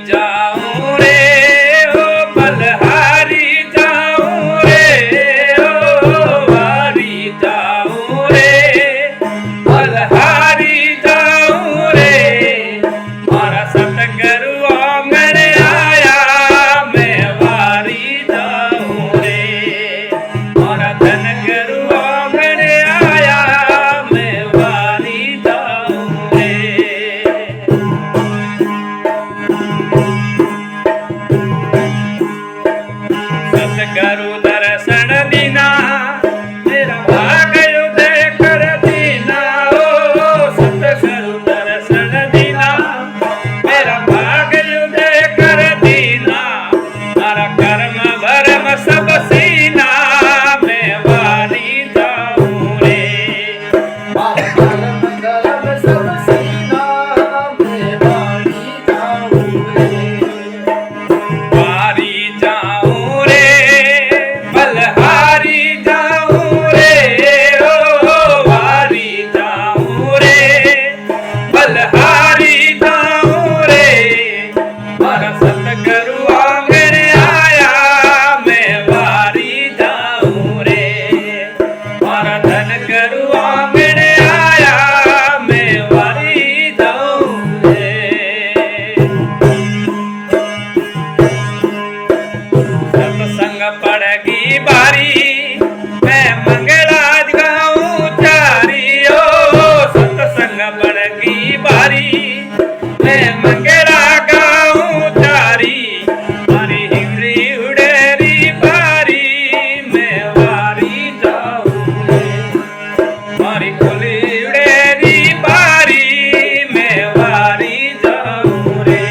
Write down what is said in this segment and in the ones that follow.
जाऊं रे ओ बलहारी जाऊं रे ओ वारी जाऊं रे बलहारी जाऊं रे मारा सतगुरु आंगण आया मैं वारी जाऊं रे मारा धनगुरु आंगण आया मैं वारी जाऊं रे सतगुरु दर्शन दीना मेरा भाग्य उदय कर दीना ओ सतगुरु दर्शन दीना मेरा भाग्य उदय कर दीना तारा कर्म भरम सब सीना मैं वारी जाऊं रे मारा कर्म धर्म सब सीना मैं वारी जाऊं रे वारी जाऊं रे बलहारी जाऊं रे ओ वारी जाऊं रे बलहारी जाऊं रे मारा सतगुरु आंगण आया मैं वारी जाऊं रे मारा धनगुरु आंगण आया मैं वारी जाऊं रे सत्संग पड़गी बारी मैं मंगला गाऊं चारी ओ सत्संग पड़गी बारी मैं मंगला गाऊं चारी मारी हिमरी उड़ेरी बारी मैं वारी जाऊं रे मारी खुली उड़ेरी बारी मैं वारी जाऊं रे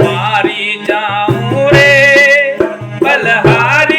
वारी जाऊं रे बलहारी